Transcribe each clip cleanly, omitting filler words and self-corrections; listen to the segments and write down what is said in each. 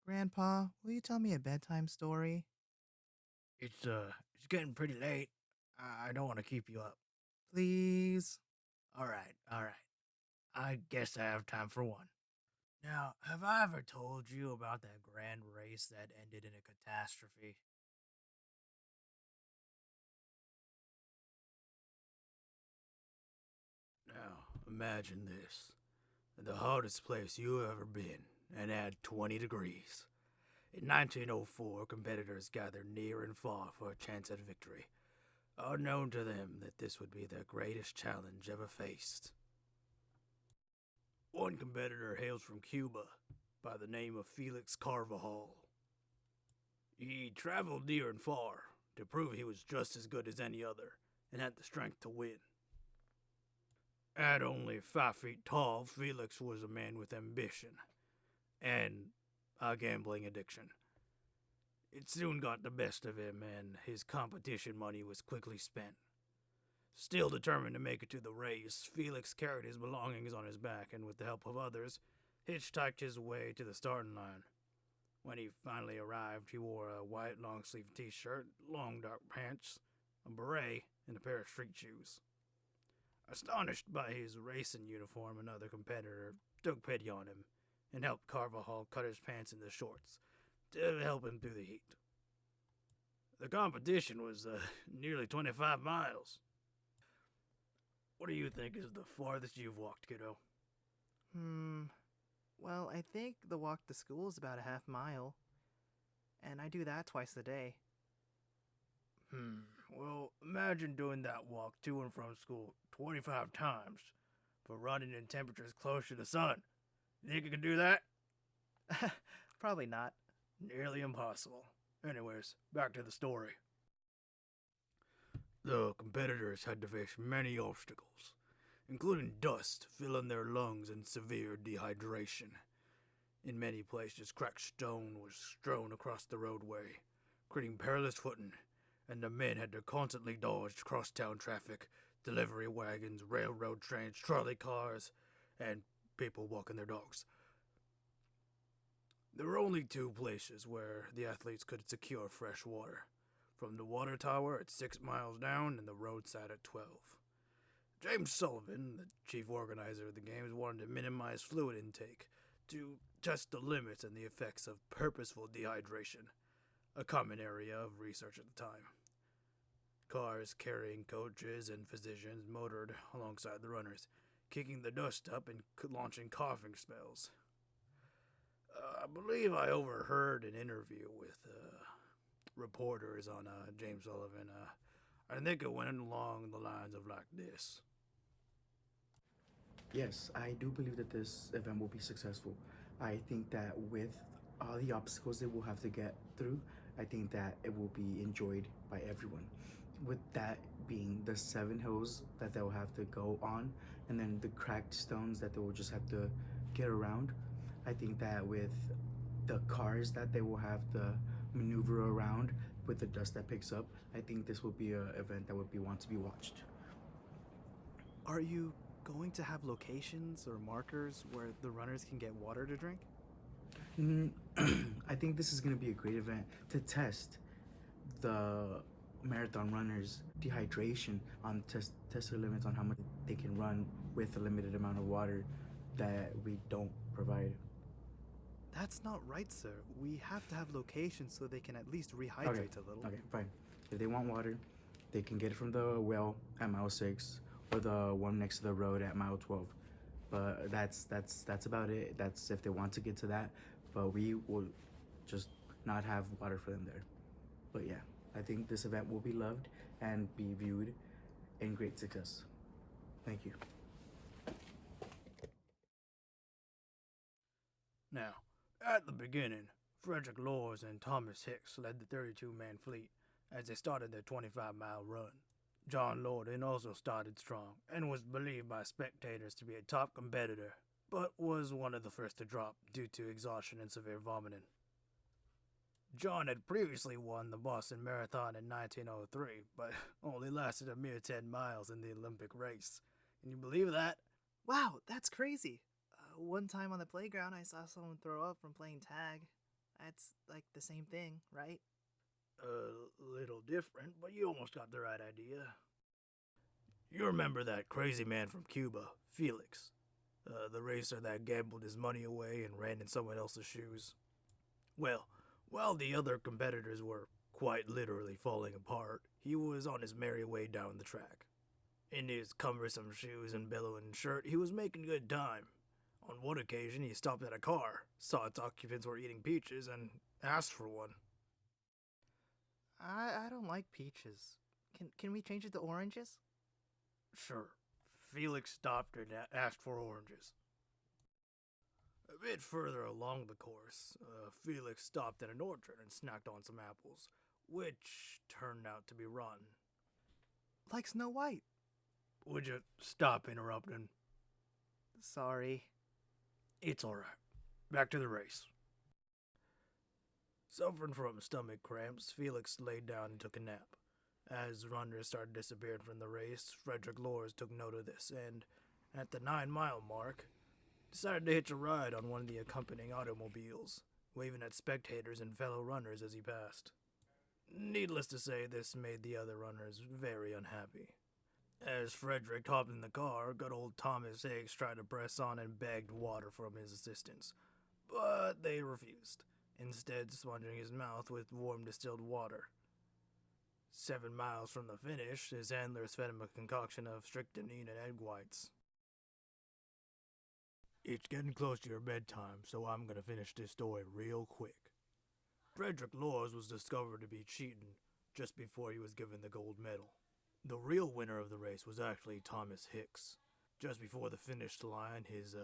Grandpa, will you tell me a bedtime story? It's getting pretty late. I don't want to keep you up. Please? All right. I guess I have time for one. Now, have I ever told you about that grand race that ended in a catastrophe? Now, imagine this. The hottest place you've ever been, and at 20 degrees. In 1904, competitors gathered near and far for a chance at victory. Unknown to them that this would be their greatest challenge ever faced. One competitor hails from Cuba by the name of Felix Carvajal. He traveled near and far to prove he was just as good as any other and had the strength to win. At only 5 feet tall, Felix was a man with ambition and a gambling addiction. It soon got the best of him, and his competition money was quickly spent. Still determined to make it to the race, Felix carried his belongings on his back and, with the help of others, hitchhiked his way to the starting line. When he finally arrived, he wore a white long sleeved t shirt, long dark pants, a beret, and a pair of street shoes. Astonished by his racing uniform, another competitor took pity on him and helped Carvajal cut his pants into shorts to help him through the heat. The competition was nearly 25 miles. What do you think is the farthest you've walked, kiddo? Hmm. Well, I think the walk to school is about a half mile, and I do that twice a day. Well, imagine doing that walk to and from school 25 times, but running in temperatures close to the sun. You think you can do that? Probably not. Nearly impossible. Anyways, back to the story. The competitors had to face many obstacles, including dust filling their lungs and severe dehydration. In many places, cracked stone was strewn across the roadway, creating perilous footing, and the men had to constantly dodge crosstown traffic, delivery wagons, railroad trains, trolley cars, and people walking their dogs. There were only two places where the athletes could secure fresh water, from the water tower at 6 miles down and the roadside at 12. James Sullivan, the chief organizer of the games, wanted to minimize fluid intake to test the limits and the effects of purposeful dehydration, a common area of research at the time. Cars carrying coaches and physicians motored alongside the runners, kicking the dust up and launching coughing spells. I believe I overheard an interview with reporters on James Sullivan. I think it went along the lines of like this. Yes, I do believe that this event will be successful. I think that with all the obstacles that we'll have to get through, I think that it will be enjoyed by everyone. With that being the 7 hills that they'll have to go on, and then the cracked stones that they will just have to get around, I think that with the cars that they will have to maneuver around with the dust that picks up, I think this will be an event that would be want to be watched. Are you going to have locations or markers where the runners can get water to drink? Mm, I think this is going to be a great event to test the marathon runners' dehydration on test their limits on how much they can run with a limited amount of water that we don't provide. That's not right, sir. We have to have locations so they can at least Okay, rehydrate a little. okay, fine. If they want water, they can get it from the well at mile 6 or the one next to the road at mile 12. But that's about it. That's if they want to get to that. But we will just not have water for them there. But yeah, I think this event will be loved and be viewed in great success. Thank you. Now, at the beginning, Frederick Lors and Thomas Hicks led the 32-man fleet as they started their 25-mile run. John Lorden also started strong and was believed by spectators to be a top competitor, but was one of the first to drop due to exhaustion and severe vomiting. John had previously won the Boston Marathon in 1903, but only lasted a mere 10 miles in the Olympic race. Can you believe that? Wow, that's crazy. One time on the playground, I saw someone throw up from playing tag. That's like the same thing, right? A little different, but you almost got the right idea. You remember that crazy man from Cuba, Felix? The racer that gambled his money away and ran in someone else's shoes? Well, while the other competitors were quite literally falling apart, he was on his merry way down the track. In his cumbersome shoes and billowing shirt, he was making good time. On one occasion, he stopped at a car, saw its occupants were eating peaches, and asked for one. I don't like peaches. Can we change it to oranges? Sure. Felix stopped and asked for oranges. A bit further along the course, Felix stopped at an orchard and snacked on some apples, which turned out to be rotten. Like Snow White. Would you stop interrupting? Sorry. It's alright. Back to the race. Suffering from stomach cramps, Felix laid down and took a nap. As runners started disappearing from the race, Frederick Lors took note of this and, at the 9-mile mark, decided to hitch a ride on one of the accompanying automobiles, waving at spectators and fellow runners as he passed. Needless to say, this made the other runners very unhappy. As Frederick hopped in the car, good old Thomas Higgs tried to press on and begged water from his assistants, but they refused, instead sponging his mouth with warm distilled water. 7 miles from the finish, his handlers fed him a concoction of strychnine and egg whites. It's getting close to your bedtime, so I'm gonna finish this story real quick. Frederick Lors was discovered to be cheating just before he was given the gold medal. The real winner of the race was actually Thomas Hicks. Just before the finish line, his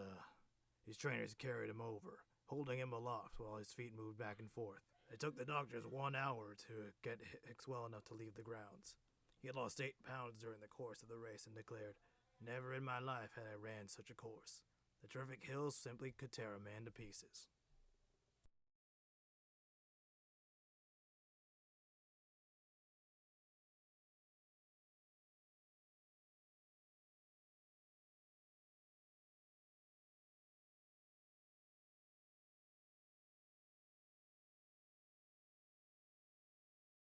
trainers carried him over, holding him aloft while his feet moved back and forth. It took the doctors 1 hour to get Hicks well enough to leave the grounds. He had lost 8 pounds during the course of the race and declared, "Never in my life had I ran such a course. The terrific hills simply could tear a man to pieces."